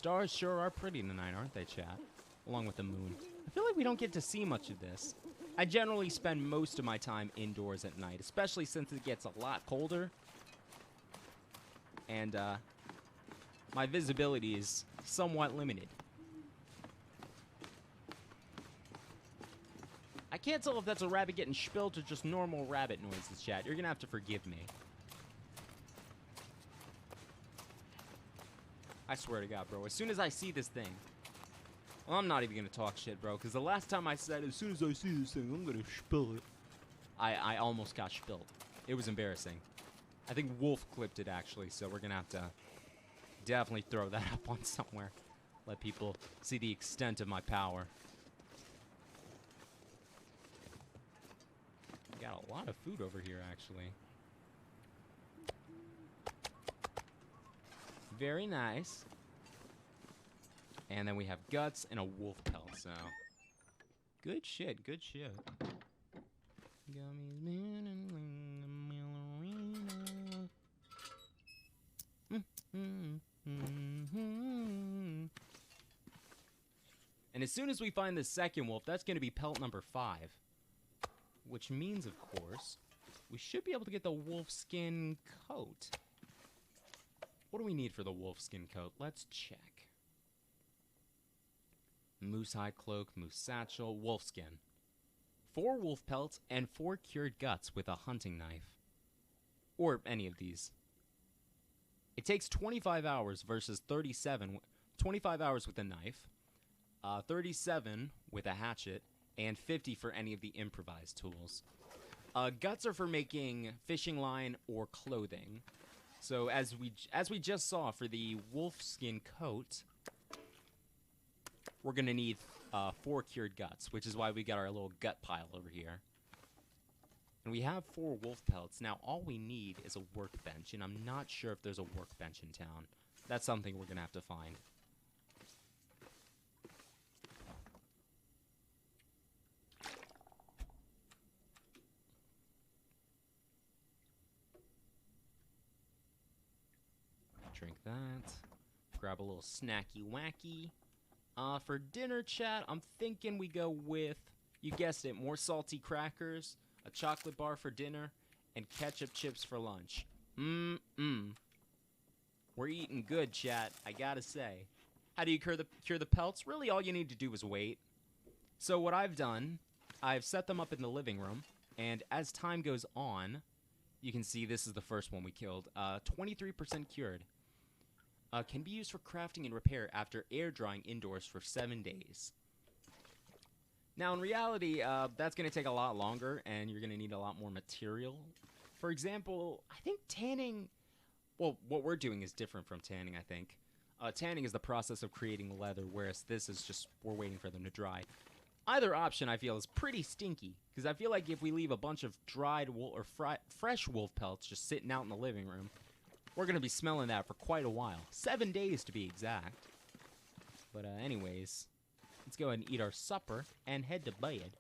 stars sure are pretty tonight, aren't they, chat? Along with the moon. I feel like we don't get to see much of this. I generally spend most of my time indoors at night, especially since it gets a lot colder. And, my visibility is somewhat limited. I can't tell if that's a rabbit getting spilt or just normal rabbit noises, chat. You're gonna have to forgive me. I swear to God, bro. As soon as I see this thing... Well, I'm not even gonna talk shit, bro, because the last time I said, as soon as I see this thing, I'm gonna spill it. I almost got spilled. It was embarrassing. I think Wolf clipped it, actually, so we're gonna have to definitely throw that up on somewhere. Let people see the extent of my power. We got a lot of food over here, actually. Very nice. And then we have guts and a wolf pelt, so... Good shit, good shit. And as soon as we find the second wolf, that's going to be pelt number 5. Which means, of course, we should be able to get the wolf skin coat. What do we need for the wolf skin coat? Let's check. Moose hide cloak, moose satchel, wolf skin. 4 wolf pelts and 4 cured guts with a hunting knife. Or any of these. It takes 25 hours versus 37. 25 hours with a knife, 37 with a hatchet, and 50 for any of the improvised tools. Guts are for making fishing line or clothing. So as we just saw for the wolf skin coat, we're gonna need 4 cured guts, which is why we got our little gut pile over here. And we have 4 wolf pelts. Now all we need is a workbench, and I'm not sure if there's a workbench in town. That's something we're gonna have to find. Drink that. Grab a little snacky wacky. For dinner, chat, I'm thinking we go with, you guessed it, more salty crackers, a chocolate bar for dinner, and ketchup chips for lunch. We're eating good, chat, I gotta say. How do you cure the pelts? Really, all you need to do is wait. So what I've done, I've set them up in the living room, and as time goes on, you can see this is the first one we killed. 23% cured. Can be used for crafting and repair after air drying indoors for 7 days. Now, in reality, that's going to take a lot longer, and you're going to need a lot more material. For example, I think tanning... Well, what we're doing is different from tanning, I think. Tanning is the process of creating leather, whereas this is just we're waiting for them to dry. Either option, I feel, is pretty stinky, because I feel like if we leave a bunch of dried wool or fresh wolf pelts just sitting out in the living room, we're going to be smelling that for quite a while. 7 days, to be exact. But anyways, let's go ahead and eat our supper and head to bed.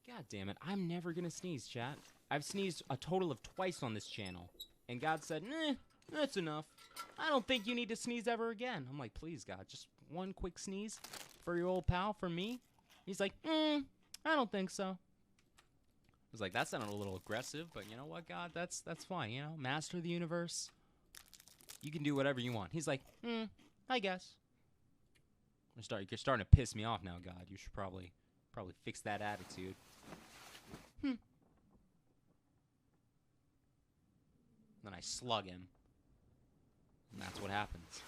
God damn it, I'm never going to sneeze, chat. I've sneezed a total of twice on this channel. And God said, nah, that's enough. I don't think you need to sneeze ever again. I'm like, please, God, just one quick sneeze for your old pal, for me? He's like, I don't think so. I was like, that sounded a little aggressive, but you know what, God? That's fine, you know? Master of the universe. You can do whatever you want. He's like, I guess. You're starting to piss me off now, God. You should probably fix that attitude. Then I slug him. And that's what happens.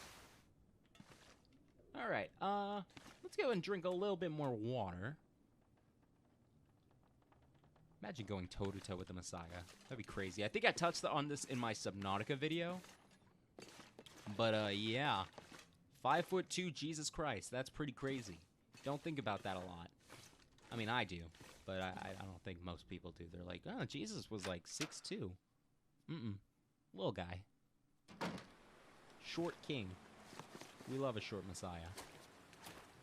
Alright, let's go and drink a little bit more water. Imagine going toe-to-toe with the Messiah. That'd be crazy. I think I touched on this in my Subnautica video. But, yeah. 5'2", Jesus Christ. That's pretty crazy. Don't think about that a lot. I mean, I do. But I don't think most people do. They're like, oh, Jesus was like 6'2". Little guy. Short king. We love a short Messiah.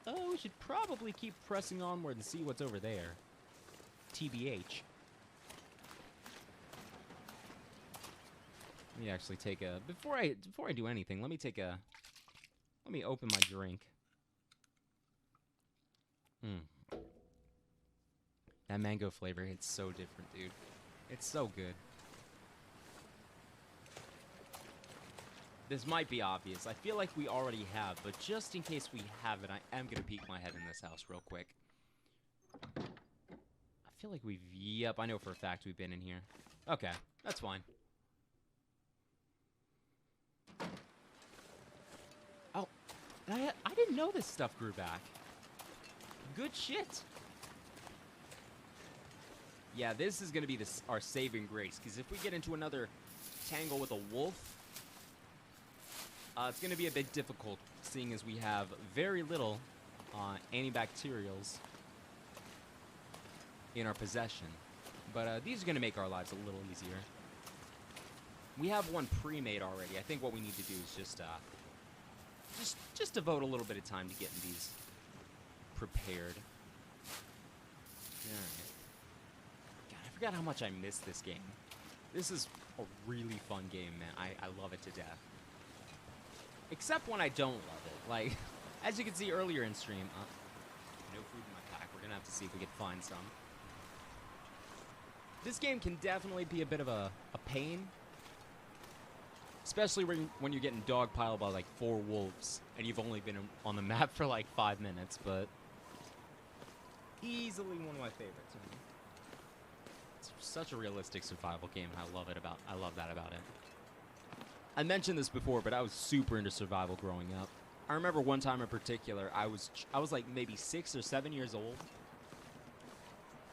Oh, we should probably keep pressing onward and see what's over there. TBH. Let me actually take a... Before I do anything, let me open my drink. That mango flavor hits so different, dude. It's so good. This might be obvious. I feel like we already have, but just in case we haven't, I am gonna peek my head in this house real quick. I feel like we've... Yep, I know for a fact we've been in here. Okay, that's fine. Oh, I didn't know this stuff grew back. Good shit. Yeah, this is going to be our saving grace, because if we get into another tangle with a wolf, it's going to be a bit difficult, seeing as we have very little antibacterials in our possession. But these are going to make our lives a little easier. We have one pre-made already. I think what we need to do is just devote a little bit of time to getting these prepared. Alright. God, I forgot how much I missed this game. This is a really fun game, man. I love it to death. Except when I don't love it. Like, as you can see earlier in stream, no food in my pack. We're gonna have to see if we can find some. This game can definitely be a bit of a pain. Especially when you're getting dogpiled by like 4 wolves and you've only been on the map for like 5 minutes, but easily one of my favorites. It's such a realistic survival game, and I love that about it. I mentioned this before, but I was super into survival growing up. I remember one time in particular, I was like maybe 6 or 7 years old.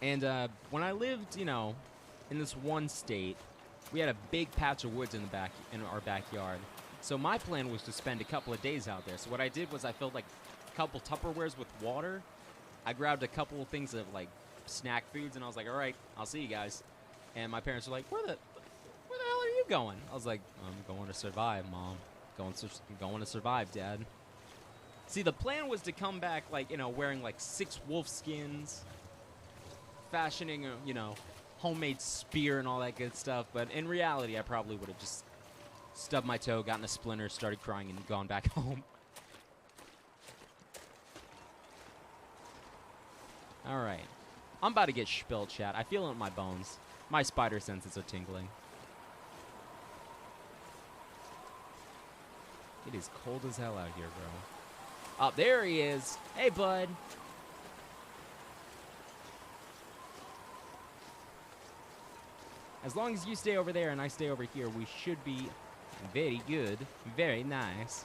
And when I lived, you know, in this one state, we had a big patch of woods in our backyard. So my plan was to spend a couple of days out there. So what I did was I filled like a couple Tupperwares with water. I grabbed a couple of things of like snack foods, and I was like, all right, I'll see you guys. And my parents were like, where the hell are you going? I was like, I'm going to survive, Mom. Going to survive, Dad. See, the plan was to come back, like, you know, wearing like 6 wolf skins, fashioning a, you know, homemade spear and all that good stuff. But in reality, I probably would have just stubbed my toe, gotten a splinter, started crying, and gone back home. All right. I'm about to get spilled, chat. I feel it in my bones. My spider senses are tingling. It is cold as hell out here, bro. Oh, there he is. Hey, bud. As long as you stay over there and I stay over here, we should be very good. Very nice.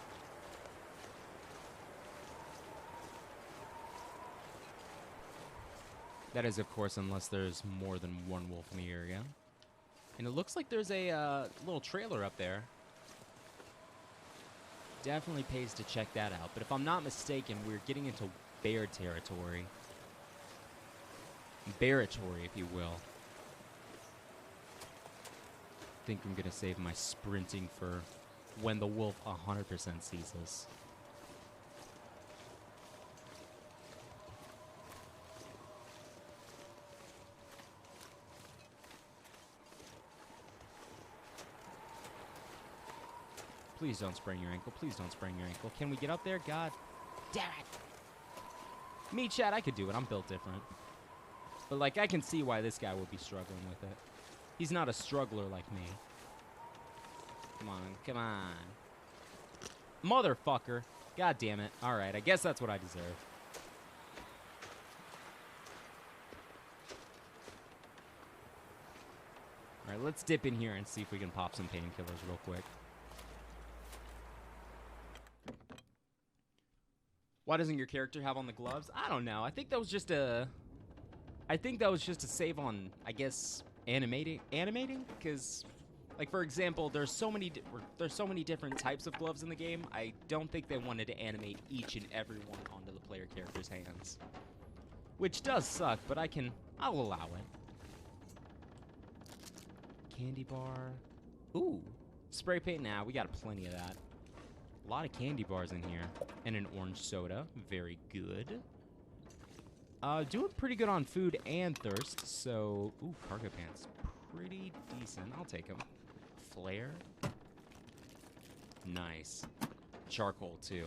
That is, of course, unless there's more than one wolf in the area. And it looks like there's a little trailer up there. Definitely pays to check that out. But if I'm not mistaken, we're getting into bear territory. Bearatory, if you will. I think I'm going to save my sprinting for when the wolf 100% sees us. Please don't sprain your ankle. Please don't sprain your ankle. Can we get up there? God damn it. Me, Chad, I could do it. I'm built different. But, like, I can see why this guy would be struggling with it. He's not a struggler like me. Come on. Come on. Motherfucker. God damn it. All right. I guess that's what I deserve. All right. Let's dip in here and see if we can pop some painkillers real quick. Why doesn't your character have on the gloves? I don't know. I think that was just a save on, I guess, animating, because, like, for example, there's so many different types of gloves in the game. I don't think they wanted to animate each and every one onto the player character's hands, which does suck, but I'll allow it. Candy bar. Ooh, spray paint. Now we got plenty of that. A lot of candy bars in here. And an orange soda. Very good. Doing pretty good on food and thirst. So, ooh, cargo pants. Pretty decent. I'll take them. Flare. Nice. Charcoal, too.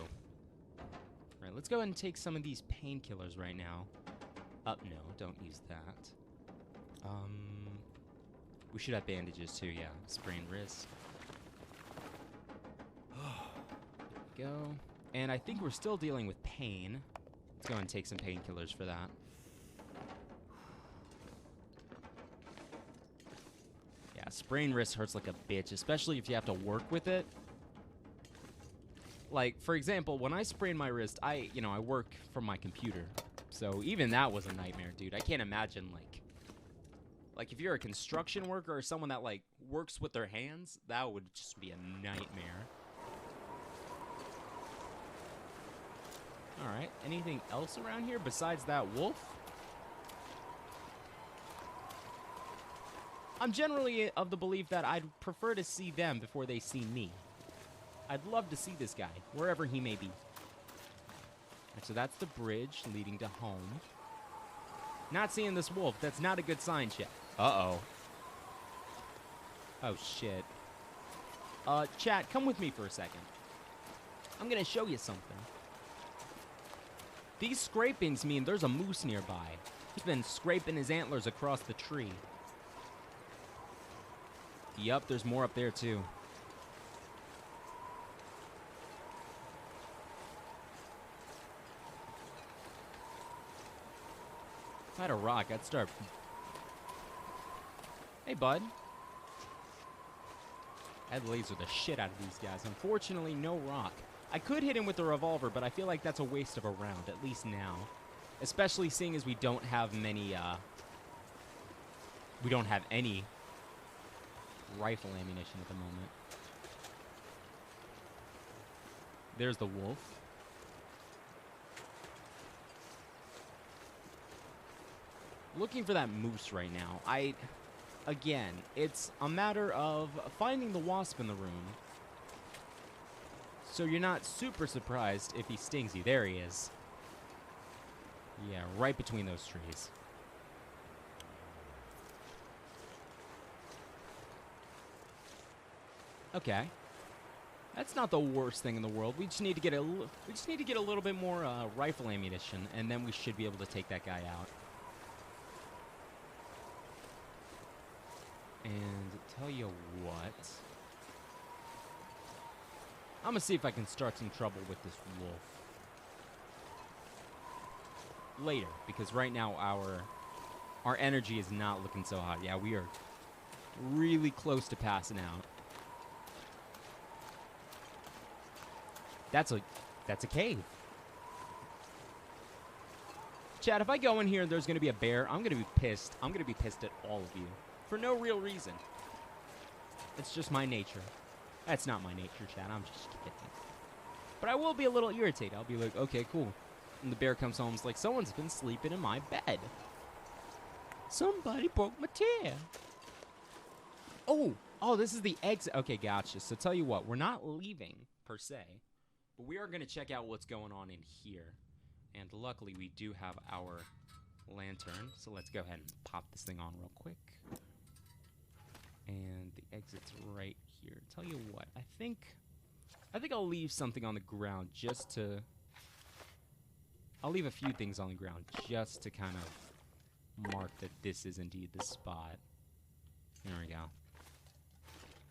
All right, let's go ahead and take some of these painkillers right now. No, don't use that. We should have bandages, too, yeah. Sprained wrist. There we go. And I think we're still dealing with pain. Let's go and take some painkillers for that. Yeah, sprained wrist hurts like a bitch, especially if you have to work with it. Like, for example, when I sprained my wrist, I work from my computer. So even that was a nightmare, dude. I can't imagine, like if you're a construction worker or someone that, like, works with their hands, that would just be a nightmare. Alright, anything else around here besides that wolf? I'm generally of the belief that I'd prefer to see them before they see me. I'd love to see this guy, wherever he may be. Right, so that's the bridge leading to home. Not seeing this wolf. That's not a good sign, chat. Uh-oh. Oh, shit. Chat, come with me for a second. I'm gonna show you something. These scrapings mean there's a moose nearby. He's been scraping his antlers across the tree. Yup, there's more up there, too. If I had a rock, I'd start... Hey, bud. I'd laser the shit out of these guys. Unfortunately, no rock. I could hit him with a revolver, but I feel like that's a waste of a round, at least now. Especially seeing as we don't have many, we don't have any rifle ammunition at the moment. There's the wolf. Looking for that moose right now. Again, it's a matter of finding the wasp in the room. So you're not super surprised if he stings you. There he is. Yeah, right between those trees. Okay. That's not the worst thing in the world. We just need to get a little bit more rifle ammunition, and then we should be able to take that guy out. And tell you what, I'm gonna see if I can start some trouble with this wolf later, because right now our energy is not looking so hot. Yeah, we are really close to passing out. That's a cave. Chad, if I go in here and there's gonna be a bear, I'm gonna be pissed. I'm gonna be pissed at all of you. For no real reason. It's just my nature. That's not my nature, Chad. I'm just kidding. But I will be a little irritated. I'll be like, okay, cool. And the bear comes home and is like, someone's been sleeping in my bed. Somebody broke my chair. Oh, this is the exit. Okay, gotcha. So tell you what, we're not leaving, per se. But we are going to check out what's going on in here. And luckily, we do have our lantern. So let's go ahead and pop this thing on real quick. And the exit's right here. Tell you what, I think I'll leave something on the ground just to... I'll leave a few things on the ground just to kind of mark that this is indeed the spot. There we go.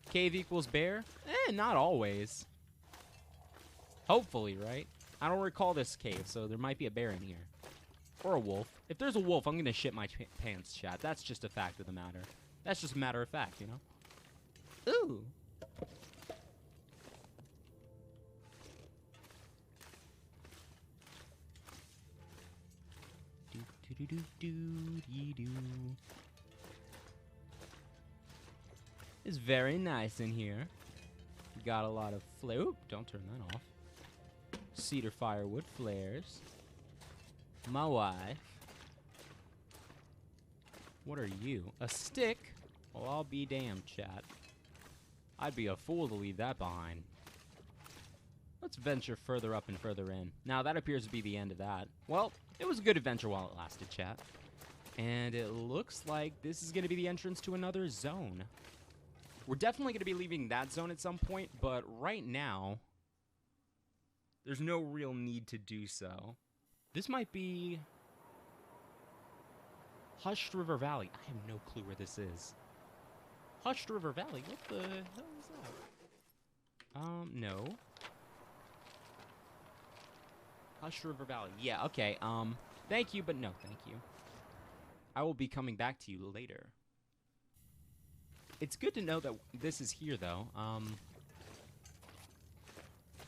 Cave equals bear? Not always. Hopefully, right? I don't recall this cave, so there might be a bear in here. Or a wolf. If there's a wolf, I'm gonna shit my pants, chat. That's just a fact of the matter. That's just a matter of fact, you know? Ooh. It's very nice in here. Got a lot of flare. Oop, don't turn that off. Cedar firewood flares. My wife. What are you? A stick? Well, I'll be damned, chat. I'd be a fool to leave that behind. Let's venture further up and further in. Now, that appears to be the end of that. Well, it was a good adventure while it lasted, chat. And it looks like this is going to be the entrance to another zone. We're definitely going to be leaving that zone at some point, but right now, there's no real need to do so. This might be Hushed River Valley. I have no clue where this is. Hushed River Valley? What the hell is that? No. Hushed River Valley. Yeah, okay. Thank you, but no thank you. I will be coming back to you later. It's good to know that this is here, though.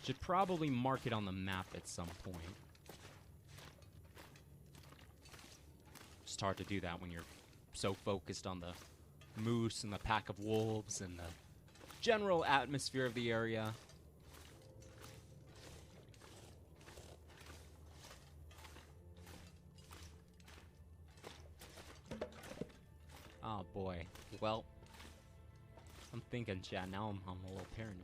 Should probably mark it on the map at some point. It's hard to do that when you're so focused on the moose and the pack of wolves and the general atmosphere of the area. Oh boy. Well, I'm thinking, chat, now I'm a little paranoid.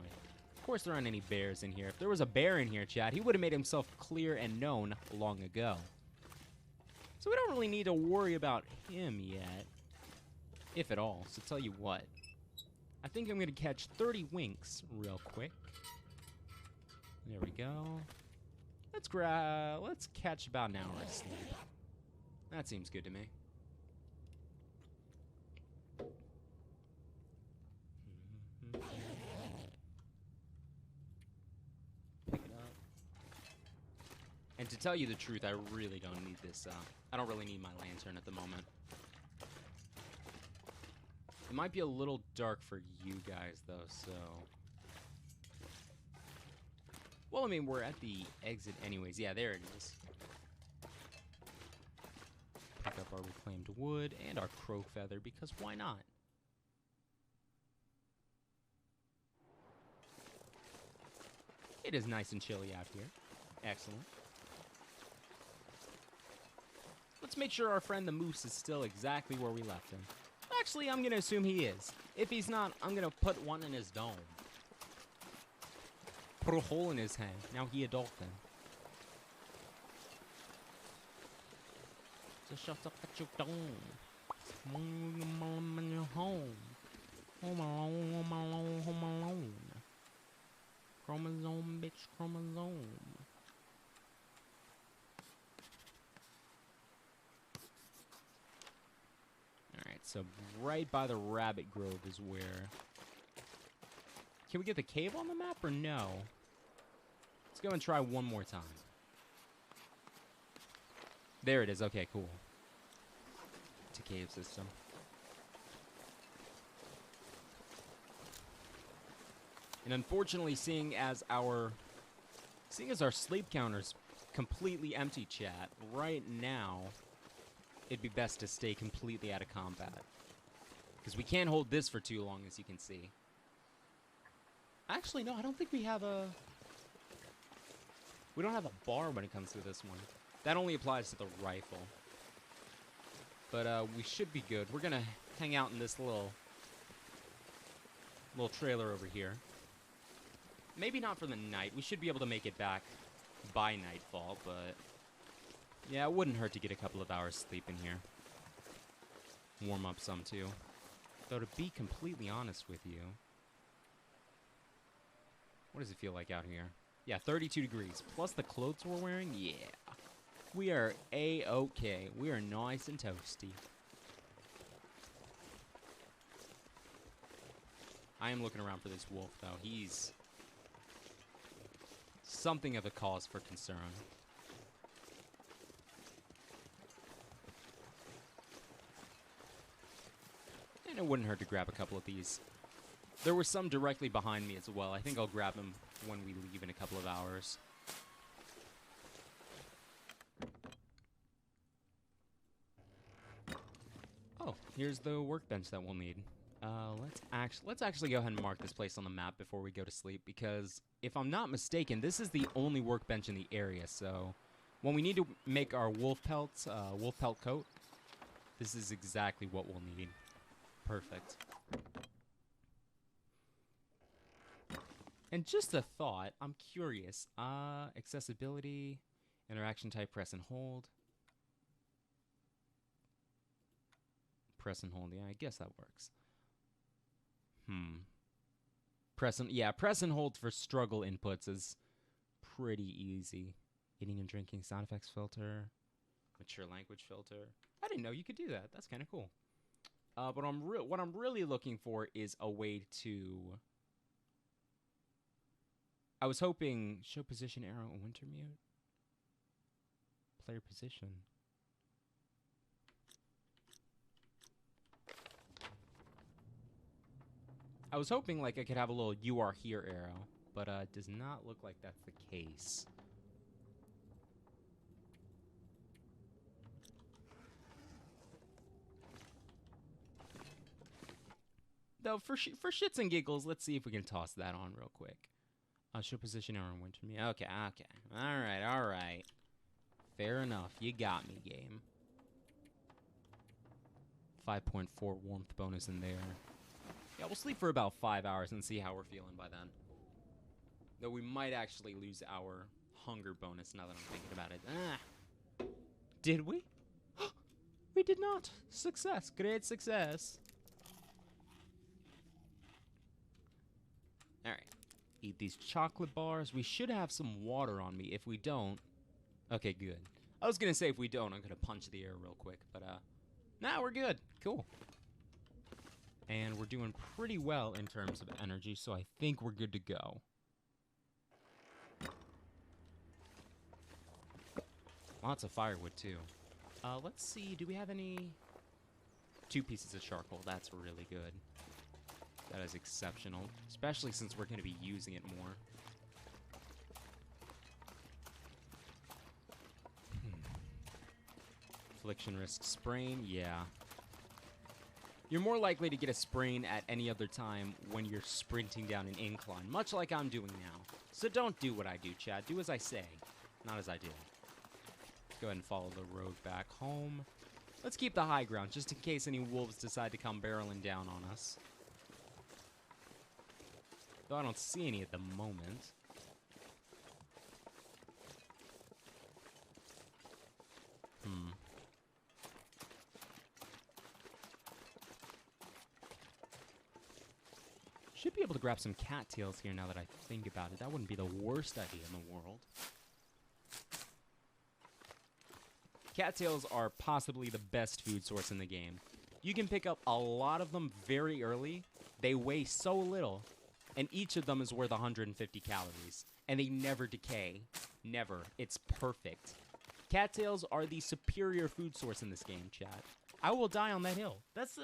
Of course there aren't any bears in here. If there was a bear in here, chat, he would have made himself clear and known long ago. So we don't really need to worry about him yet. If at all. So tell you what. I think I'm going to catch 30 winks real quick. There we go. Let's catch about an hour of sleep. That seems good to me. Pick it up. And to tell you the truth, I really don't need this. I don't really need my lantern at the moment. It might be a little dark for you guys, though, so... Well, I mean, we're at the exit anyways. Yeah, there it is. Pick up our reclaimed wood and our crow feather, because why not? It is nice and chilly out here. Excellent. Let's make sure our friend the moose is still exactly where we left him. Actually, I'm going to assume he is. If he's not, I'm going to put one in his dome. Put a hole in his head. Now he a dolphin. So shut up at your dome. Home in your home. Home alone, home alone, home alone. Chromosome, bitch, chromosome. Alright, so right by the rabbit grove is where... Can we get the cave on the map or no? Let's go and try one more time. There it is. Okay, cool. It's a cave system. And unfortunately, seeing as our sleep counter's completely empty, chat, right now, it'd be best to stay completely out of combat. Because we can't hold this for too long, as you can see. Actually, no, I don't think we have a... We don't have a bar when it comes to this one. That only applies to the rifle. But we should be good. We're gonna hang out in this little trailer over here. Maybe not for the night. We should be able to make it back by nightfall, but... Yeah, it wouldn't hurt to get a couple of hours sleep in here. Warm up some, too. Though, to be completely honest with you... What does it feel like out here? Yeah, 32 degrees. Plus the clothes we're wearing? Yeah. We are A-okay. We are nice and toasty. I am looking around for this wolf, though. He's... something of a cause for concern. And it wouldn't hurt to grab a couple of these. There were some directly behind me as well. I think I'll grab them when we leave in a couple of hours. Oh, here's the workbench that we'll need. Let's actually go ahead and mark this place on the map before we go to sleep, because if I'm not mistaken, this is the only workbench in the area. So when we need to make our wolf pelt coat, this is exactly what we'll need. Perfect. And just a thought, I'm curious. Accessibility, interaction type, press and hold. Press and hold, yeah, I guess that works. Press and hold for struggle inputs is pretty easy. Eating and drinking sound effects filter. Mature language filter. I didn't know you could do that. That's kind of cool. But what I'm really looking for is a way to... I was hoping show position arrow and winter mute. Player position. I was hoping like I could have a little "you are here" arrow, but it does not look like that's the case. Though for shits and giggles, let's see if we can toss that on real quick. Show position arrow and winter mute. Okay. All right. Fair enough. You got me, game. 5.4 warmth bonus in there. Yeah, we'll sleep for about 5 hours and see how we're feeling by then. Though we might actually lose our hunger bonus now that I'm thinking about it. Did we? We did not. Success. Great success. Alright. Eat these chocolate bars. We should have some water on me. If we don't... Okay, good. I was gonna say if we don't, I'm gonna punch the air real quick. But, nah, we're good. Cool. And we're doing pretty well in terms of energy, so I think we're good to go. Lots of firewood, too. Let's see. Do we have any... 2 pieces of charcoal. That's really good. That is exceptional. Especially since we're going to be using it more. Affliction risk sprain. Yeah. You're more likely to get a sprain at any other time when you're sprinting down an incline, much like I'm doing now. So don't do what I do, Chad. Do as I say, not as I do. Let's go ahead and follow the road back home. Let's keep the high ground, just in case any wolves decide to come barreling down on us. Though I don't see any at the moment. Should be able to grab some cattails here now that I think about it. That wouldn't be the worst idea in the world. Cattails are possibly the best food source in the game. You can pick up a lot of them very early. They weigh so little, and each of them is worth 150 calories. And they never decay. Never. It's perfect. Cattails are the superior food source in this game, chat. I will die on that hill. That's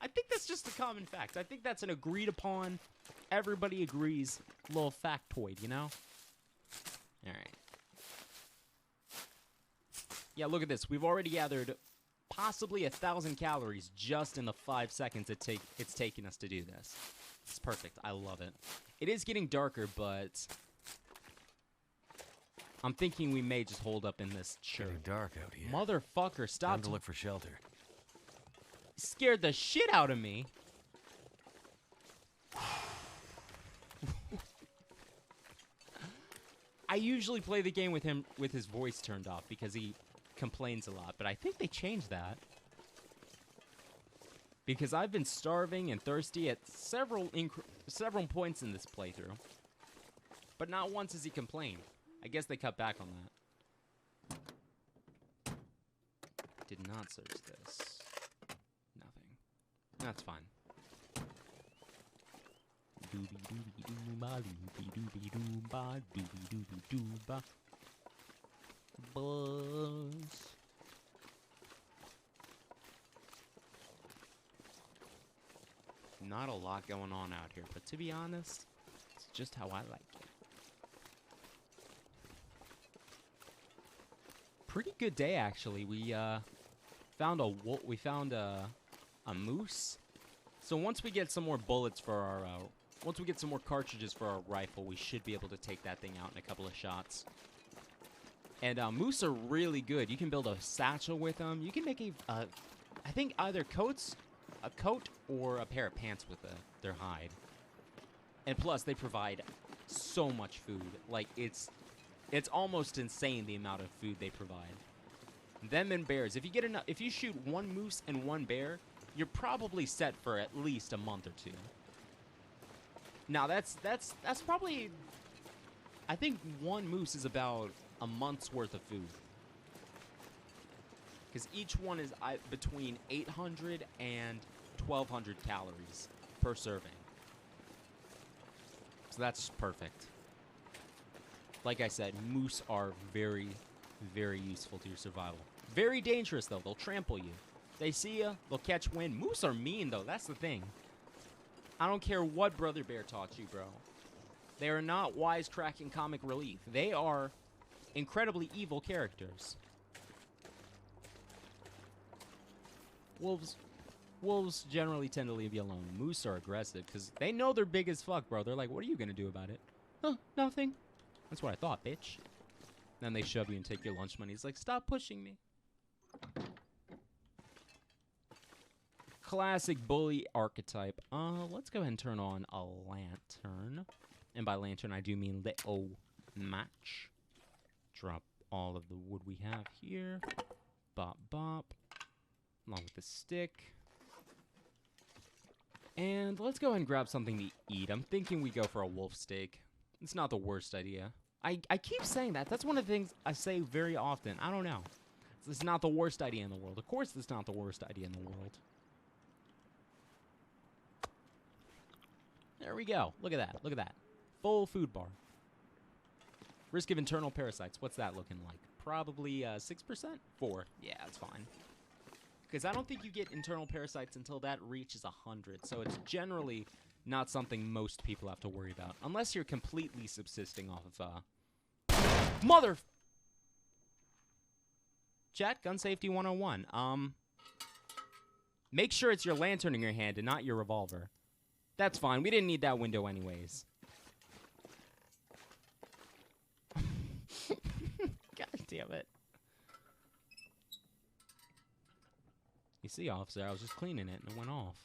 I think that's just a common fact. I think that's an agreed upon, everybody agrees, little factoid, you know? Alright. Yeah, look at this. We've already gathered possibly 1,000 calories just in the 5 seconds it's taken us to do this. It's perfect. I love it. It is getting darker, but I'm thinking we may just hold up in this church. It's getting dark out here. Motherfucker, stop. Time to look for shelter. Scared the shit out of me. I usually play the game with him with his voice turned off because he complains a lot, but I think they changed that. Because I've been starving and thirsty at several points in this playthrough. But not once has he complained. I guess they cut back on that. Did not search this. Nothing. That's fine. Buzz. Not a lot going on out here, but to be honest, it's just how I like it. Pretty good day, actually. We found a moose. So once we get some more bullets for our, once we get some more cartridges for our rifle, we should be able to take that thing out in a couple of shots. And moose are really good. You can build a satchel with them. You can make I think either a coat or a pair of pants with their hide. And plus, they provide so much food. Like, it's almost insane the amount of food they provide. Them and bears. If you get enough, if you shoot one moose and one bear, you're probably set for at least a month or two. Now that's probably, I think one moose is about a month's worth of food. Because each one is between 800 and 1,200 calories per serving. So that's perfect. Like I said, moose are very, very useful to your survival. Very dangerous, though. They'll trample you. They see you, they'll catch wind. Moose are mean, though. That's the thing. I don't care what Brother Bear taught you, bro. They are not wisecracking comic relief. They are incredibly evil characters. Wolves generally tend to leave you alone. Moose are aggressive because they know they're big as fuck, bro. They're like, what are you going to do about it? Huh, nothing. That's what I thought, bitch. Then they shove you and take your lunch money. It's like, stop pushing me. Classic bully archetype. Let's go ahead and turn on a lantern. And by lantern, I do mean little match. Drop all of the wood we have here. Bop, bop. Along with the stick. And let's go ahead and grab something to eat. I'm thinking we go for a wolf steak. It's not the worst idea. I keep saying that. That's one of the things I say very often. I don't know. It's not the worst idea in the world. Of course it's not the worst idea in the world. There we go. Look at that. Look at that. Full food bar. Risk of internal parasites. What's that looking like? Probably 6%? 4. Yeah, that's fine. Because I don't think you get internal parasites until that reaches 100. So it's generally not something most people have to worry about. Unless you're completely subsisting off of, Mother... Chat, gun safety 101. Make sure it's your lantern in your hand and not your revolver. That's fine. We didn't need that window anyways. God damn it. You see, officer, I was just cleaning it and it went off.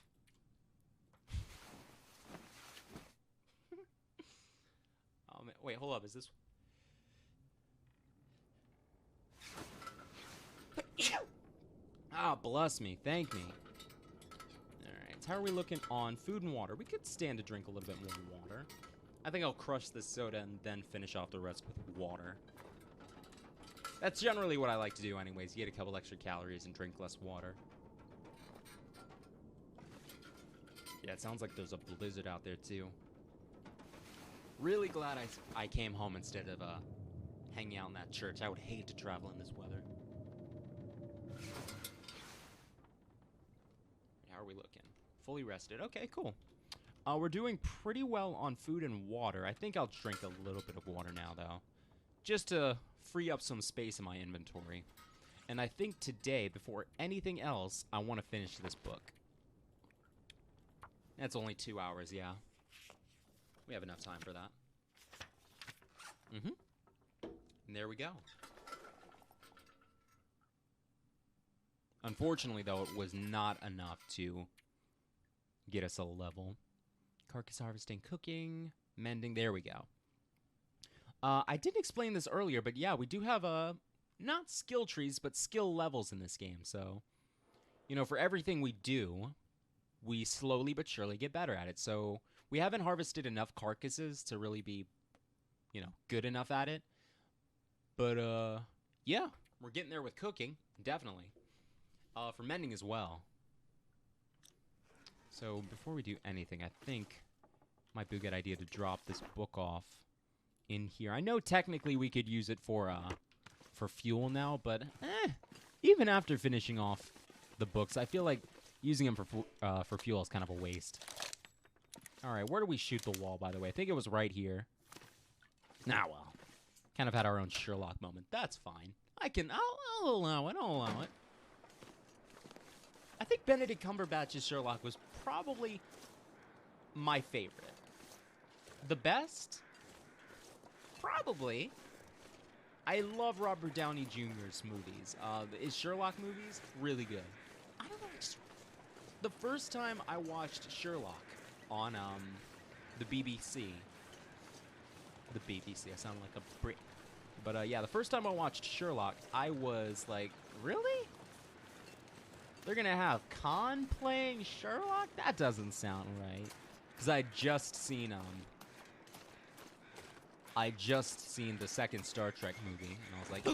Oh, man. Wait, hold up. Is this... Ah, bless me. Thank me. Alright, so how are we looking on food and water? We could stand to drink a little bit more water. I think I'll crush this soda and then finish off the rest with water. That's generally what I like to do anyways. You get a couple extra calories and drink less water. Yeah, it sounds like there's a blizzard out there too. Really glad I came home instead of hanging out in that church. I would hate to travel in this weather. How are we looking? Fully rested. Okay, cool. We're doing pretty well on food and water. I think I'll drink a little bit of water now, though. Just to free up some space in my inventory. And I think today, before anything else, I want to finish this book. That's only 2 hours, yeah. We have enough time for that. And there we go. Unfortunately, though, it was not enough to get us a level. Carcass harvesting, cooking, mending. There we go. I didn't explain this earlier, but yeah, we do have not skill trees, but skill levels in this game. So, you know, for everything we do, we slowly but surely get better at it. So we haven't harvested enough carcasses to really be, you know, good enough at it. But, yeah, we're getting there with cooking, definitely. For mending as well. So before we do anything, I think it might be a good idea to drop this book off in here. I know technically we could use it for fuel now, but even after finishing off the books, I feel like using them for fuel is kind of a waste. All right, where do we shoot the wall, by the way? I think it was right here. Nah, well, kind of had our own Sherlock moment. That's fine. I'll allow it. I'll allow it. I think Benedict Cumberbatch's Sherlock was probably my favorite. The best? Probably. I love Robert Downey Jr.'s movies. His Sherlock movies, really good. I don't know. The first time I watched Sherlock on the BBC. The BBC. I sound like a Brit. But yeah, the first time I watched Sherlock, I was like, really? They're gonna have Khan playing Sherlock? That doesn't sound right. Because I just seen the second Star Trek movie, and I was like,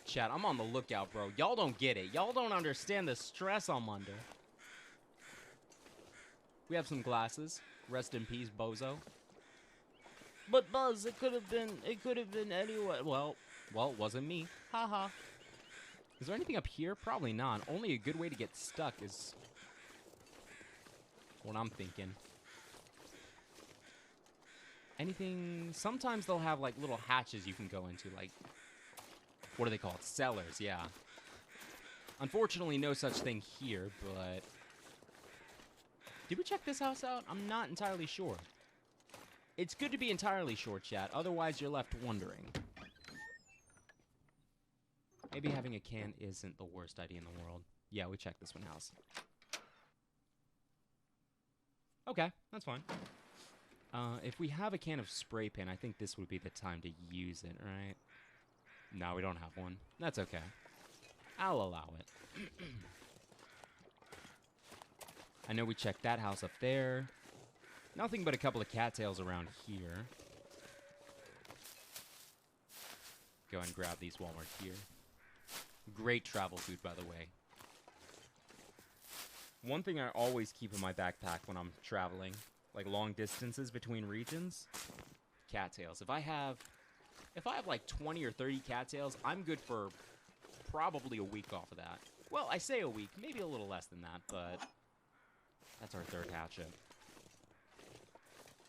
Chat, I'm on the lookout, bro. Y'all don't get it. Y'all don't understand the stress I'm under. We have some glasses. Rest in peace, Bozo. But Buzz, it could have been anyone. Well, it wasn't me. Haha. Is there anything up here? Probably not. Only a good way to get stuck is what I'm thinking. Anything? Sometimes they'll have like little hatches you can go into, like, what are they called? Cellars, yeah. Unfortunately, no such thing here, but did we check this house out? I'm not entirely sure. It's good to be entirely sure, chat. Otherwise, you're left wondering. Maybe having a can isn't the worst idea in the world. Yeah, we checked this one house. Okay, that's fine. If we have a can of spray paint, I think this would be the time to use it, right? No, we don't have one. That's okay. I'll allow it. I know we checked that house up there. Nothing but a couple of cattails around here. Go ahead and grab these while we're here. Great travel food, by the way. One thing I always keep in my backpack when I'm traveling, like long distances between regions, cattails. If I have like 20 or 30 cattails, I'm good for probably a week off of that. Well, I say a week, maybe a little less than that, but that's our third hatchet.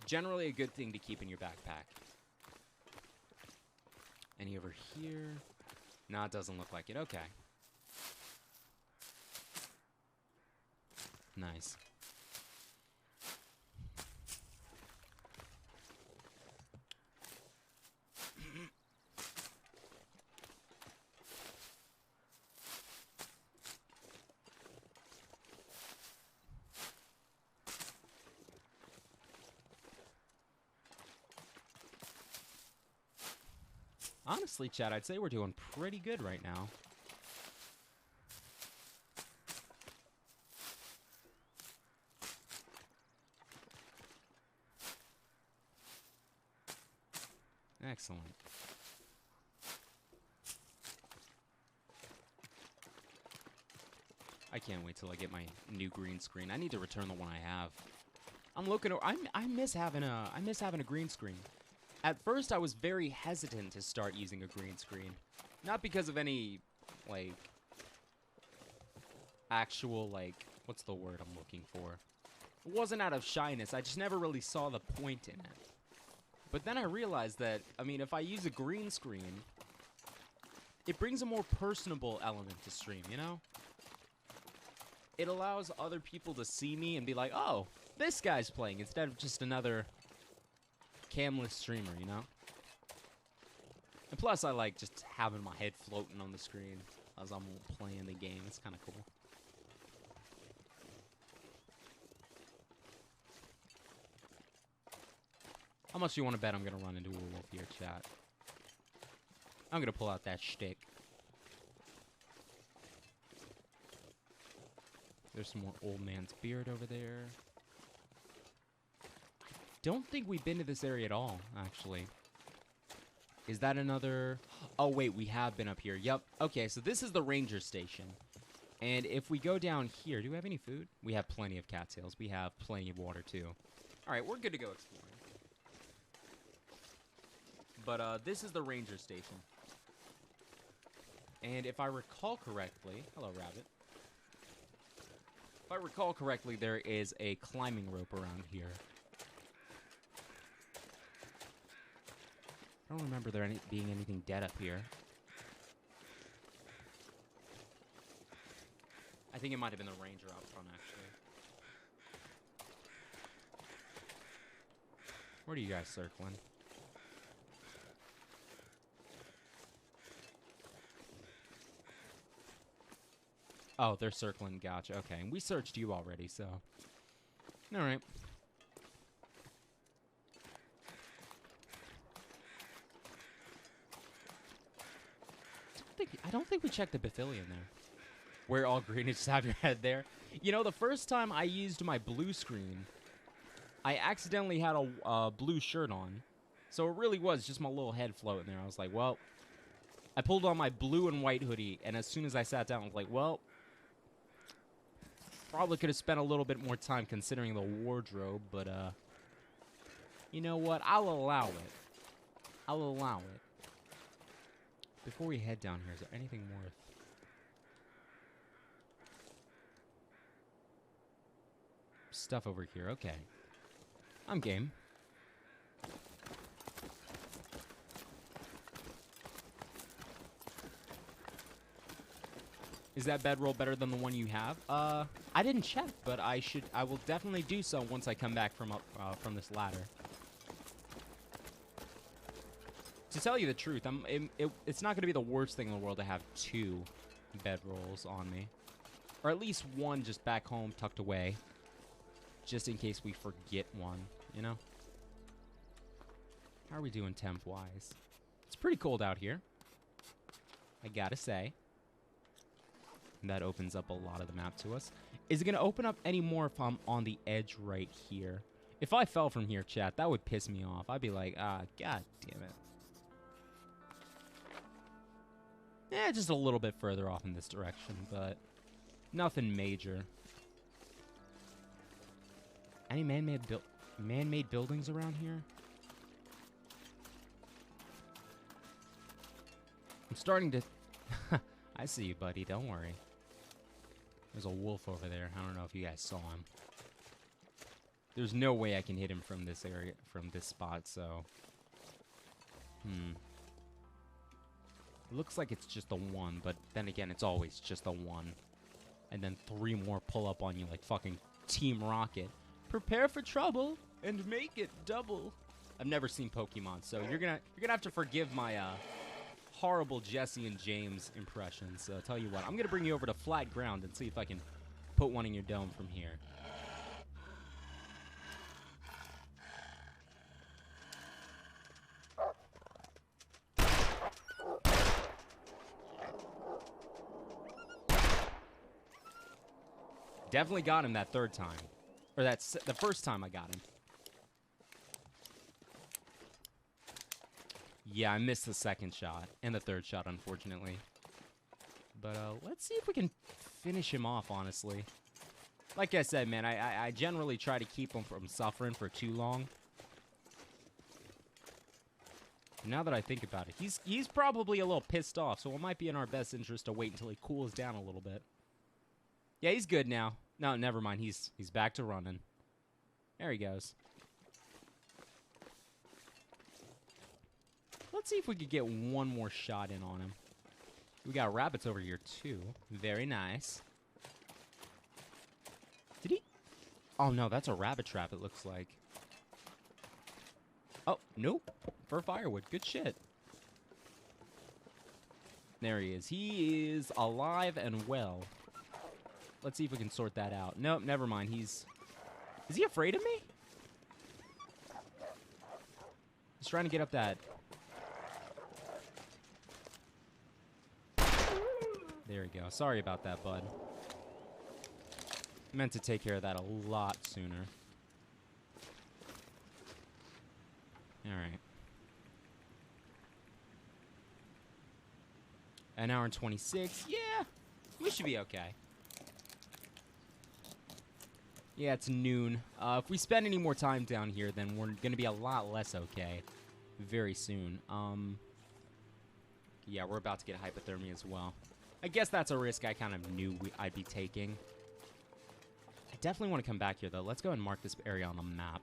Generally a good thing to keep in your backpack. Any over here? Nah, it doesn't look like it. Okay. Nice. Honestly, chat, I'd say we're doing pretty good right now. Excellent. I can't wait till I get my new green screen. I need to return the one I have. I'm looking. I miss having a green screen. At first, I was very hesitant to start using a green screen. Not because of any, like, actual, like, what's the word I'm looking for? It wasn't out of shyness. I just never really saw the point in it. But then I realized that, I mean, if I use a green screen, it brings a more personable element to stream, you know? It allows other people to see me and be like, oh, this guy's playing, instead of just another camless streamer, you know? And plus, I like just having my head floating on the screen as I'm playing the game. It's kind of cool. How much do you want to bet I'm going to run into a wolf here, chat? I'm going to pull out that shtick. There's some more old man's beard over there. Don't think we've been to this area at all, actually. Is that another... Oh, wait, we have been up here. Yep. Okay, so this is the ranger station. And if we go down here... Do we have any food? We have plenty of cattails. We have plenty of water, too. All right, we're good to go exploring. But this is the ranger station. And if I recall correctly... Hello, rabbit. If I recall correctly, there is a climbing rope around here. I don't remember there being anything dead up here. I think it might have been the ranger out front, actually. Where are you guys circling? Oh, they're circling. Gotcha. Okay, and we searched you already, so... Alright. don't think we checked the pavilion there. We're all green and just have your head there. You know, the first time I used my blue screen, I accidentally had a blue shirt on. So it really was just my little head floating there. I was like, well, I pulled on my blue and white hoodie, and as soon as I sat down, I was like, well, probably could have spent a little bit more time considering the wardrobe, but, you know what? I'll allow it. I'll allow it. Before we head down here, is there anything worth... stuff over here? Okay. I'm game. Is that bedroll better than the one you have? I didn't check, but I will definitely do so once I come back from from this ladder. To tell you the truth, it's not going to be the worst thing in the world to have 2 bedrolls on me. Or at least one just back home tucked away. Just in case we forget one, you know? How are we doing temp-wise? It's pretty cold out here, I gotta say. And that opens up a lot of the map to us. Is it going to open up any more if I'm on the edge right here? If I fell from here, chat, that would piss me off. I'd be like, god damn it. Yeah, just a little bit further off in this direction, but nothing major. Any man-made buildings around here? I'm starting to... I see you, buddy. Don't worry. There's a wolf over there. I don't know if you guys saw him. There's no way I can hit him from this area, from this spot, so... It looks like it's just the one, but then again, it's always just the one. And then 3 more pull up on you like fucking Team Rocket. Prepare for trouble and make it double. I've never seen Pokemon, so you're gonna have to forgive my horrible Jesse and James impressions. So tell you what, I'm gonna bring you over to flat ground and see if I can put one in your dome from here. Definitely got him that 3rd time. Or that's the first time I got him. Yeah, I missed the 2nd shot. And the 3rd shot, unfortunately. But, let's see if we can finish him off, honestly. Like I said, man, I generally try to keep him from suffering for too long. Now that I think about it, he's probably a little pissed off, so it might be in our best interest to wait until he cools down a little bit. Yeah, he's good now. No, never mind. He's back to running. There he goes. Let's see if we could get one more shot in on him. We got rabbits over here, too. Very nice. Did he? Oh, no, that's a rabbit trap, it looks like. Oh, nope. For firewood. Good shit. There he is. He is alive and well. Let's see if we can sort that out. Nope, never mind. Is he afraid of me? He's trying to get up that. There we go. Sorry about that, bud. Meant to take care of that a lot sooner. Alright. An hour and 26. Yeah, we should be okay. Yeah, it's noon. If we spend any more time down here, then we're going to be a lot less okay very soon. Yeah, we're about to get hypothermia as well. I guess that's a risk I kind of knew I'd be taking. I definitely want to come back here, though. Let's go and mark this area on the map.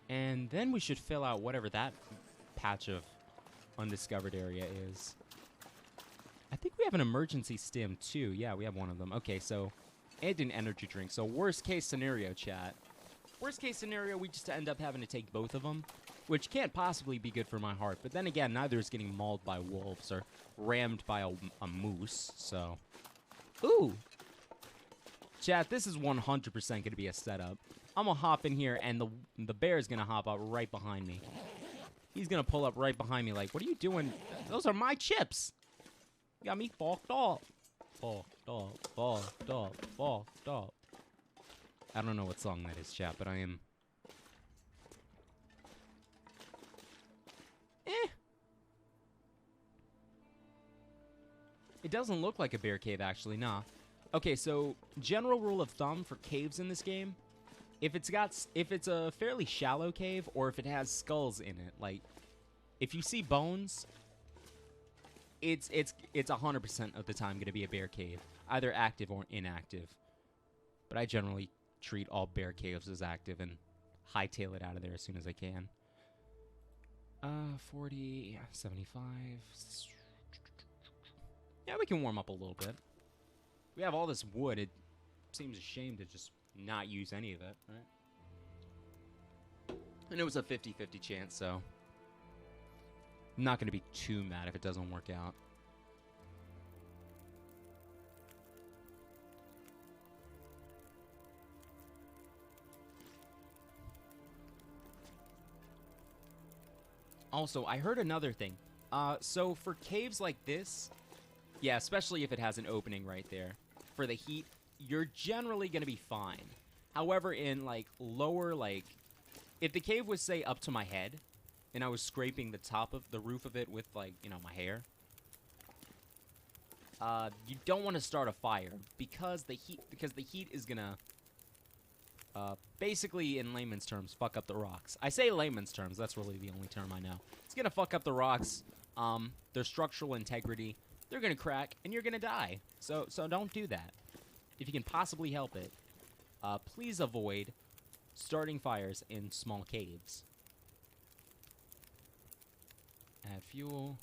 And then we should fill out whatever that patch of undiscovered area is. I think we have an emergency stim, too. Yeah, we have one of them. Okay, so... And an energy drink. So, worst case scenario, chat. Worst case scenario, we just end up having to take both of them. Which can't possibly be good for my heart. But then again, neither is getting mauled by wolves or rammed by a moose. So... Ooh! Chat, this is 100% going to be a setup. I'm going to hop in here, and the bear is going to hop up right behind me. He's going to pull up right behind me like, what are you doing? Those are my chips. You got me fucked up. Fucked up, fucked up, fucked up. I don't know what song that is, chat, but I am... It doesn't look like a bear cave, actually, nah. Okay, so general rule of thumb for caves in this game, if it's a fairly shallow cave or if it has skulls in it, like if you see bones, it's 100% of the time going to be a bear cave, either active or inactive. But I generally treat all bear caves as active and hightail it out of there as soon as I can. 40, 75. Yeah, we can warm up a little bit. We have all this wood. It seems a shame to just not use any of it, right? And it was a 50-50 chance, so I'm not going to be too mad if it doesn't work out. Also, I heard another thing. So for caves like this, yeah, especially if it has an opening right there, for the heat, you're generally going to be fine. However, in, like, lower, like, if the cave was, say, up to my head, and I was scraping the top of the roof of it with, like, you know, my hair, you don't want to start a fire, because the heat is going to, basically, in layman's terms, fuck up the rocks. I say layman's terms, that's really the only term I know. It's going to fuck up the rocks, their structural integrity. They're going to crack, and you're going to die. So don't do that. If you can possibly help it, please avoid starting fires in small caves. Add fuel.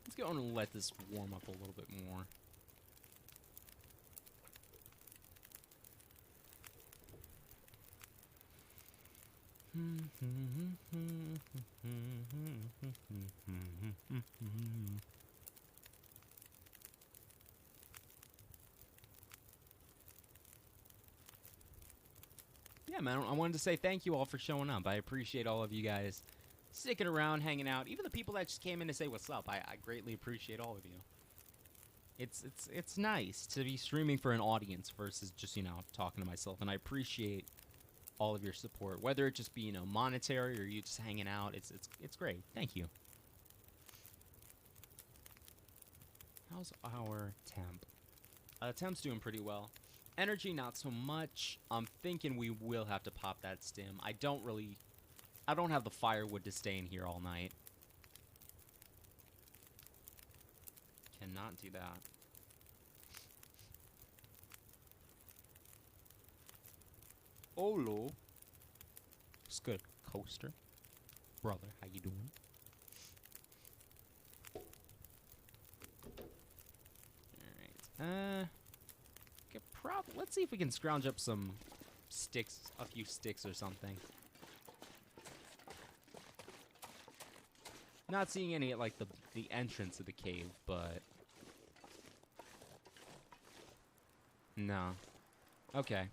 Let's go and let this warm up a little bit more. Yeah, man, I wanted to say thank you all for showing up. I appreciate all of you guys sticking around, hanging out. Even the people that just came in to say what's up, I greatly appreciate all of you. It's nice to be streaming for an audience versus just, you know, talking to myself, and I appreciate all of your support, whether it just be, you know, monetary or you just hanging out. It's great. Thank you. How's our temp? Temp's doing pretty well. Energy, not so much. I'm thinking we will have to pop that stim. I don't have the firewood to stay in here all night. Cannot do that. Olo. What's good, Coaster? Brother, how you doing? Alright. Let's see if we can scrounge up some sticks, a few sticks or something. Not seeing any at, like, the entrance of the cave, but... No. Okay.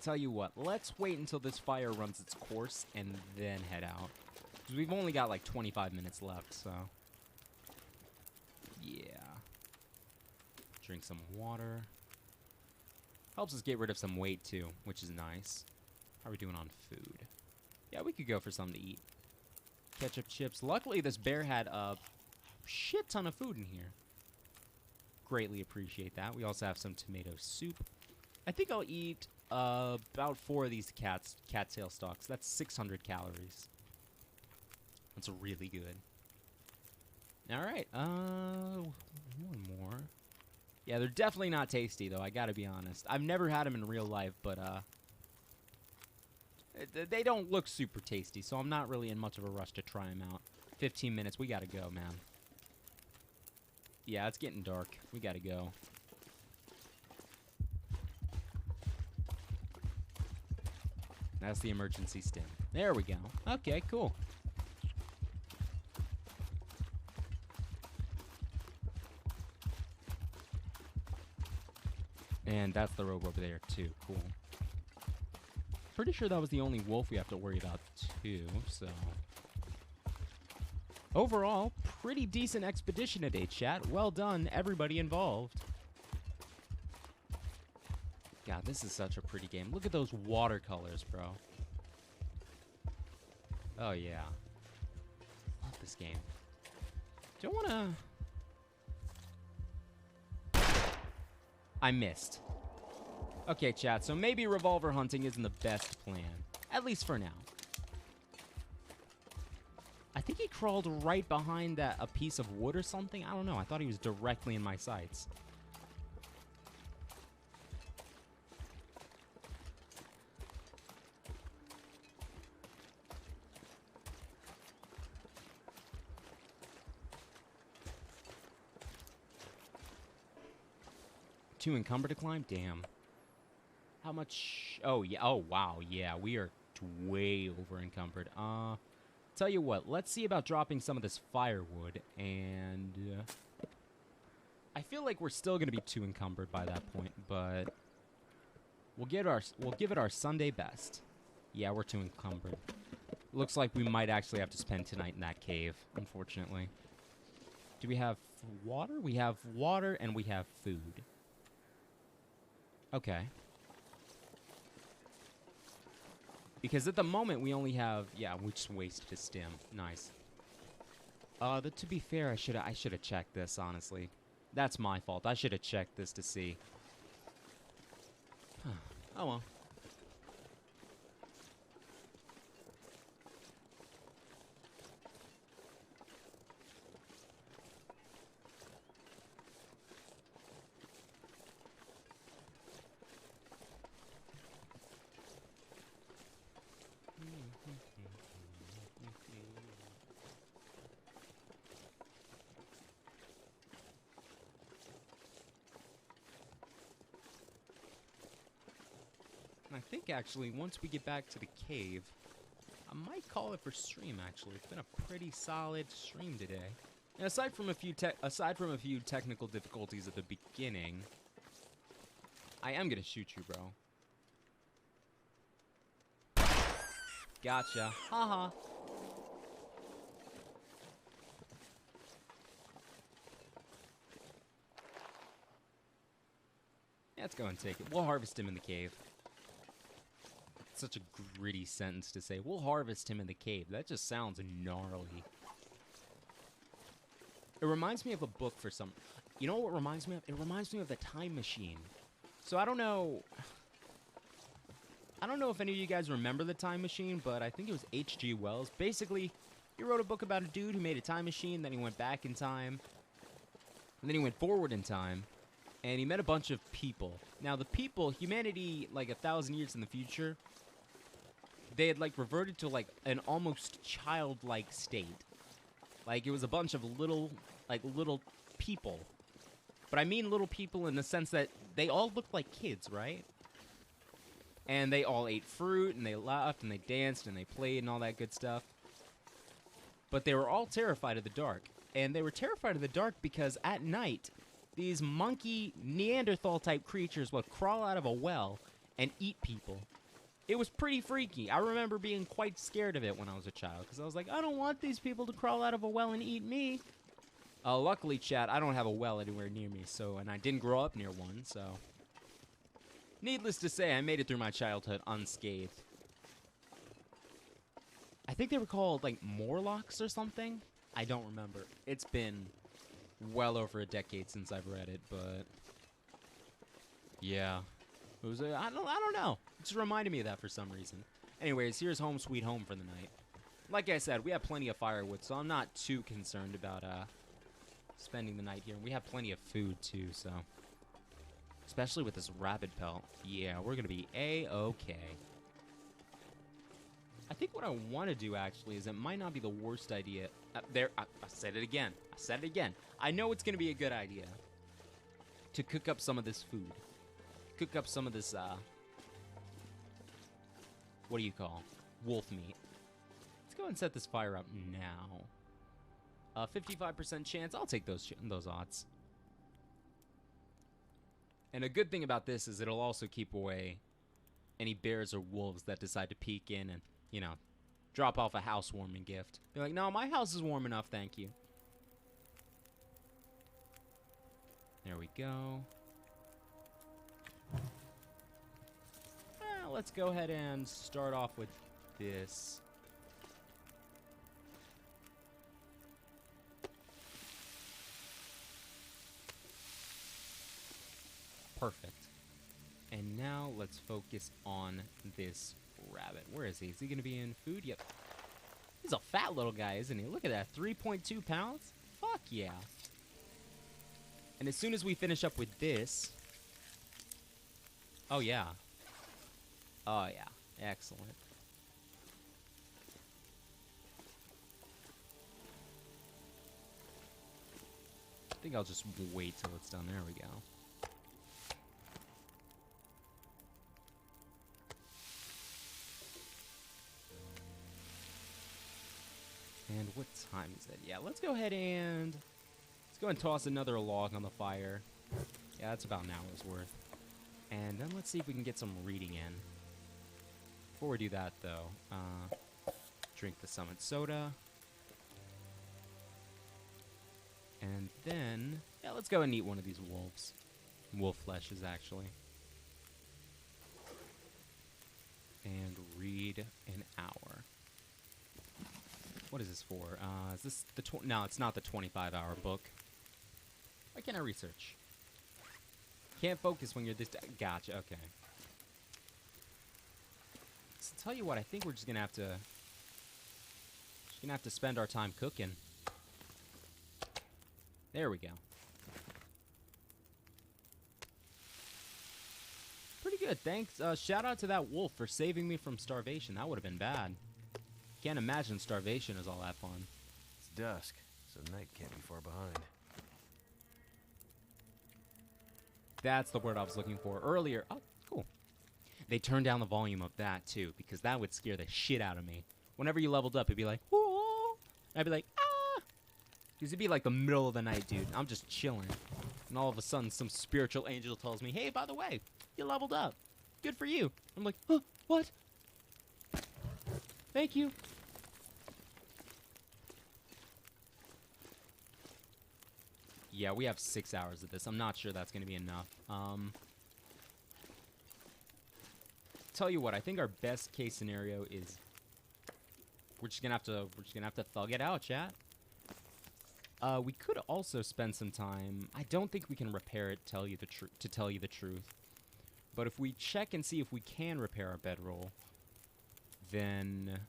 Tell you what, let's wait until this fire runs its course and then head out. Because we've only got like 25 minutes left, so... Yeah. Drink some water. Helps us get rid of some weight too, which is nice. How are we doing on food? Yeah, we could go for something to eat. Ketchup, chips. Luckily, this bear had a shit ton of food in here. Greatly appreciate that. We also have some tomato soup. I think I'll eat about 4 of these cattail stalks. That's 600 calories. That's really good. All right. One more. Yeah, they're definitely not tasty, though. I gotta be honest. I've never had them in real life, but they don't look super tasty, so I'm not really in much of a rush to try them out. 15 minutes. We gotta go, man. Yeah, it's getting dark. We gotta go. That's the emergency stim. There we go. Okay, cool. And that's the robe over there, too. Cool. Pretty sure that was the only wolf we have to worry about, too, so... Overall, pretty decent expedition today, chat. Well done, everybody involved. God, this is such a pretty game. Look at those watercolors, bro. Oh, yeah. Love this game. Don't wanna... I missed. Okay, chat, so maybe revolver hunting isn't the best plan. At least for now. I think he crawled right behind a piece of wood or something. I don't know. I thought he was directly in my sights. Too encumbered to climb? Damn. How much? Oh, yeah. Oh, wow. Yeah, we are way over encumbered. Tell you what, let's see about dropping some of this firewood, and I feel like we're still gonna be too encumbered by that point, but we'll give it our Sunday best. Yeah, we're too encumbered. Looks like we might actually have to spend tonight in that cave, unfortunately. Do we have water? We have water and we have food. Okay. Because at the moment, we only have... Yeah, we just wasted a stem. Nice. To be fair, I should have checked this, honestly. That's my fault. I should have checked this to see. Oh, well. I think, actually, once we get back to the cave, I might call it for stream, actually. It's been a pretty solid stream today. And aside from a few technical difficulties at the beginning, I am gonna shoot you, bro. Gotcha. Haha. Let's go and take it. We'll harvest him in the cave. Such a gritty sentence to say. We'll harvest him in the cave. That just sounds gnarly. It reminds me of a book for some... You know what it reminds me of? It reminds me of The Time Machine. So I don't know... I don't know if any of you guys remember The Time Machine, but I think it was H.G. Wells. Basically, he wrote a book about a dude who made a time machine, then he went back in time, and then he went forward in time, and he met a bunch of people. Now, the people, humanity, like 1,000 years in the future... They had, like, reverted to, like, an almost childlike state. Like, it was a bunch of little people. But I mean little people in the sense that they all looked like kids, right? And they all ate fruit, and they laughed, and they danced, and they played, and all that good stuff. But they were all terrified of the dark. And they were terrified of the dark because at night, these monkey Neanderthal-type creatures would crawl out of a well and eat people. It was pretty freaky. I remember being quite scared of it when I was a child, because I was like, I don't want these people to crawl out of a well and eat me. Luckily, chat, I don't have a well anywhere near me, and I didn't grow up near one, so... Needless to say, I made it through my childhood unscathed. I think they were called, like, Morlocks or something? I don't remember. It's been well over a decade since I've read it, but... Yeah. It was I don't know. It just reminded me of that for some reason. Anyways, here's home sweet home for the night. Like I said, we have plenty of firewood, so I'm not too concerned about spending the night here. We have plenty of food too, so especially with this rabbit pelt. Yeah, we're gonna be A-okay. I think what I want to do actually is it might not be the worst idea. I said it again. I said it again. I know it's gonna be a good idea to cook up some of this food. Cook up some of this, what do you call? Wolf meat. Let's go and set this fire up now. 55% chance. I'll take those odds. And a good thing about this is it'll also keep away any bears or wolves that decide to peek in and, you know, drop off a housewarming gift. Be like, no, my house is warm enough, thank you. There we go. Let's go ahead and start off with this. Perfect. And now let's focus on this rabbit. Where is he? Is he going to be in food? Yep. He's a fat little guy, isn't he? Look at that. 3.2 pounds? Fuck yeah. And as soon as we finish up with this... Oh, yeah. Oh, yeah. Excellent. I think I'll just wait till it's done. There we go. And what time is it? Yeah, let's go ahead and... Let's go and toss another log on the fire. Yeah, that's about an hour's worth. And then let's see if we can get some reading in. Before we do that, though, drink the summit soda. And then, yeah, let's go and eat one of these wolves. Wolf fleshes, actually. And read an hour. What is this for? Is this the no, it's not the 25-hour book. Why can't I research? Can't focus when you're this... Gotcha, okay. So tell you what, I think we're just gonna have to... spend our time cooking. There we go. Pretty good, thanks. Shout out to that wolf for saving me from starvation. That would have been bad. Can't imagine starvation is all that fun. It's dusk, so night can't be far behind. That's the word I was looking for earlier. Oh, cool. They turned down the volume of that, too, because that would scare the shit out of me. Whenever you leveled up, it'd be like, whoa! I'd be like, ah! Because it'd be like the middle of the night, dude. I'm just chilling. And all of a sudden, some spiritual angel tells me, hey, by the way, you leveled up. Good for you. I'm like, huh, what? Thank you. Yeah, we have 6 hours of this. I'm not sure that's going to be enough. Tell you what, I think our best case scenario is we're just gonna have to thug it out, chat. We could also spend some time. I don't think we can repair it. To tell you the truth, but if we check and see if we can repair our bedroll, then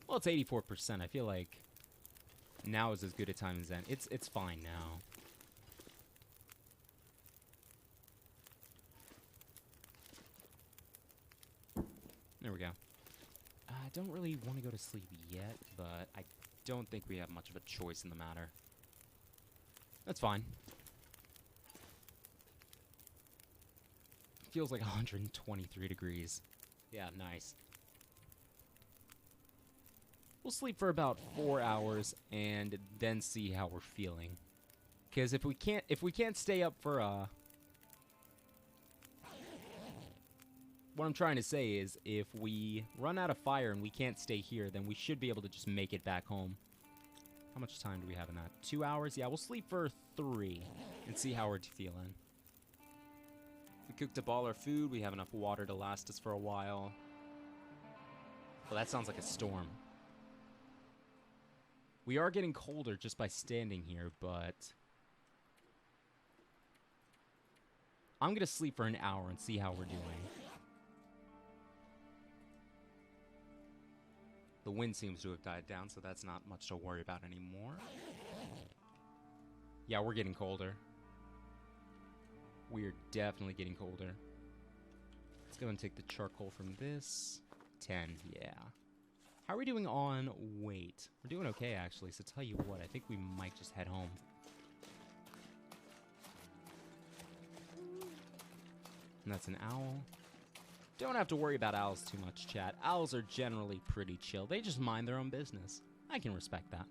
well, it's 84%. I feel like now is as good a time as then. It's fine now. There we go. I don't really want to go to sleep yet, but I don't think we have much of a choice in the matter. That's fine. Feels like 123 degrees. Yeah, nice. We'll sleep for about 4 hours and then see how we're feeling. Because if we can't stay up for what I'm trying to say is, if we run out of fire and we can't stay here, then we should be able to just make it back home. How much time do we have in that? 2 hours? Yeah, we'll sleep for 3 and see how we're feeling. We cooked up all our food. We have enough water to last us for a while. Well, that sounds like a storm. We are getting colder just by standing here, but I'm going to sleep for an hour and see how we're doing. The wind seems to have died down, so that's not much to worry about anymore. Yeah, we're getting colder. We're definitely getting colder. Let's go and take the charcoal from this. 10, yeah. How are we doing on weight? We're doing okay, actually, so tell you what, I think we might just head home. And that's an owl. Don't have to worry about owls too much, chat. Owls are generally pretty chill. They just mind their own business. I can respect that.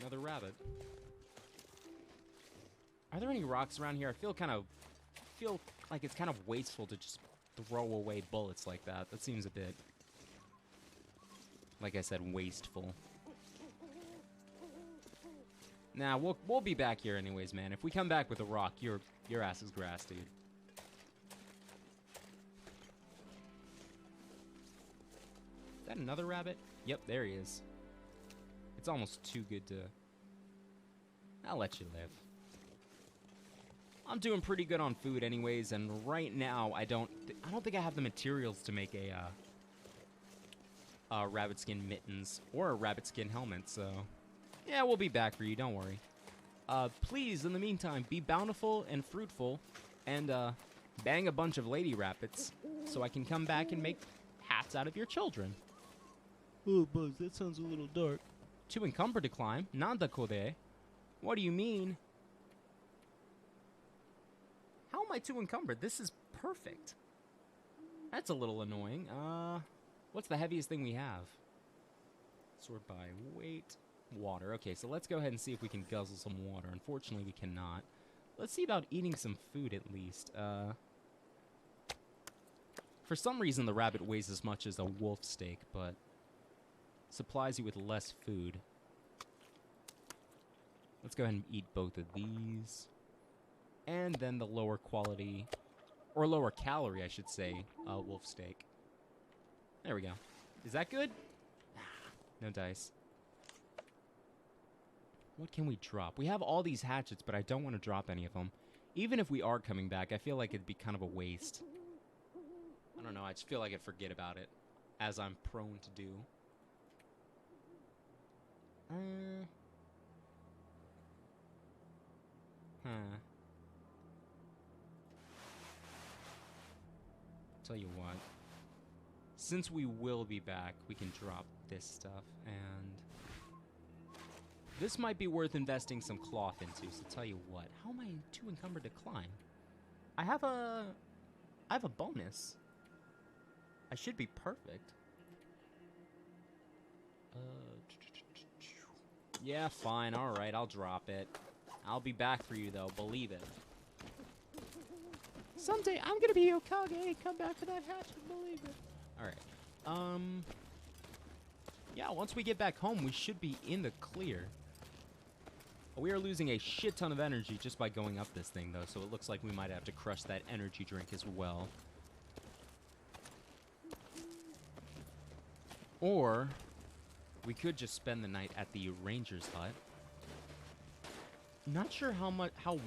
Another rabbit. Are there any rocks around here? I feel like it's kind of wasteful to just throw away bullets like that. That seems a bit, like I said, wasteful. Nah, we'll be back here anyways, man. If we come back with a rock, your ass is grass, dude. Is that another rabbit? Yep, there he is. It's almost too good to... I'll let you live. I'm doing pretty good on food anyways, and right now I don't think I have the materials to make a rabbit skin mittens or a rabbit skin helmet, so yeah, we'll be back for you, don't worry. Please, in the meantime, be bountiful and fruitful, and bang a bunch of lady rabbits so I can come back and make hats out of your children. Oh, Buzz, that sounds a little dark. Too encumbered to climb? Nanda kode. What do you mean? How am I too encumbered? This is perfect. That's a little annoying. What's the heaviest thing we have? Sort by weight. Water. Okay, so let's go ahead and see if we can guzzle some water. Unfortunately, we cannot. Let's see about eating some food at least. For some reason, the rabbit weighs as much as a wolf steak, but supplies you with less food. Let's go ahead and eat both of these. And then the lower quality, or lower calorie, I should say, wolf steak. There we go. Is that good? No dice. What can we drop? We have all these hatchets, but I don't want to drop any of them. Even if we are coming back, I feel like it'd be kind of a waste. I don't know, I just feel like I'd forget about it, as I'm prone to do. Tell you what. Since we will be back, we can drop this stuff, and this might be worth investing some cloth into, so tell you what. How am I too encumbered to climb? I have a bonus. I should be perfect. Yeah, fine, alright, I'll drop it. I'll be back for you, though, believe it. Someday, I'm gonna be Hokage, come back for that hatchet, believe it. Alright, yeah, once we get back home, we should be in the clear. We are losing a shit ton of energy just by going up this thing, though, so it looks like we might have to crush that energy drink as well. Or we could just spend the night at the ranger's hut. Not sure how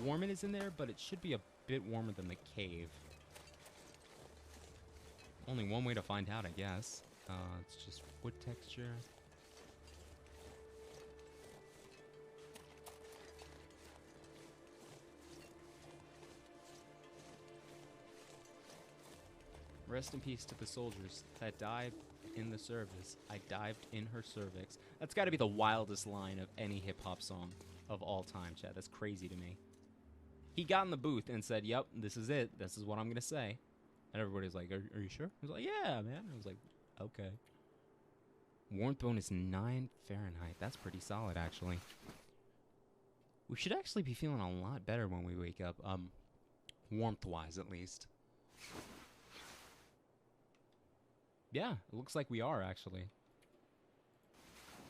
warm it is in there, but it should be a bit warmer than the cave. Only one way to find out, I guess. It's just wood texture. Rest in peace to the soldiers that died in the service. I dived in her cervix. That's got to be the wildest line of any hip-hop song of all time, Chad. That's crazy to me. He got in the booth and said, yep, this is it. This is what I'm going to say. And everybody's like, are you sure? He was like, yeah, man. I was like, okay. Warmth bonus 9 Fahrenheit. That's pretty solid, actually. We should actually be feeling a lot better when we wake up. Warmth-wise, at least. Yeah, it looks like we are, actually.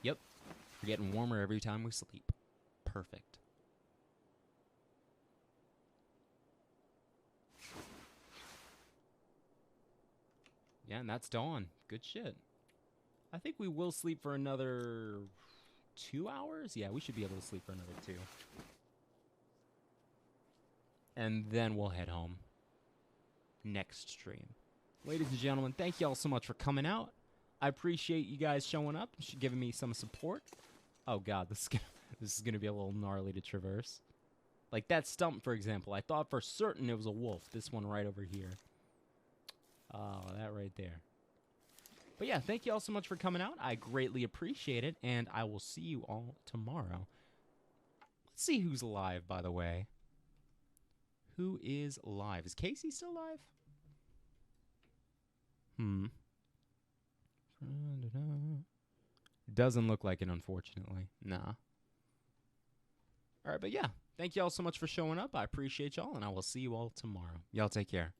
Yep. We're getting warmer every time we sleep. Perfect. Yeah, and that's dawn. Good shit. I think we will sleep for another 2 hours? Yeah, we should be able to sleep for another 2. And then we'll head home. Next stream. Ladies and gentlemen, thank you all so much for coming out. I appreciate you guys showing up and giving me some support. Oh god, this is gonna be a little gnarly to traverse. Like that stump, for example. I thought for certain it was a wolf. This one right over here. Oh, that right there. But yeah, thank you all so much for coming out. I greatly appreciate it, and I will see you all tomorrow. Let's see who's live, by the way. Who is live? Is Casey still live? Doesn't look like it, unfortunately. Nah. All right, but yeah, thank you all so much for showing up. I appreciate y'all, and I will see you all tomorrow. Y'all take care.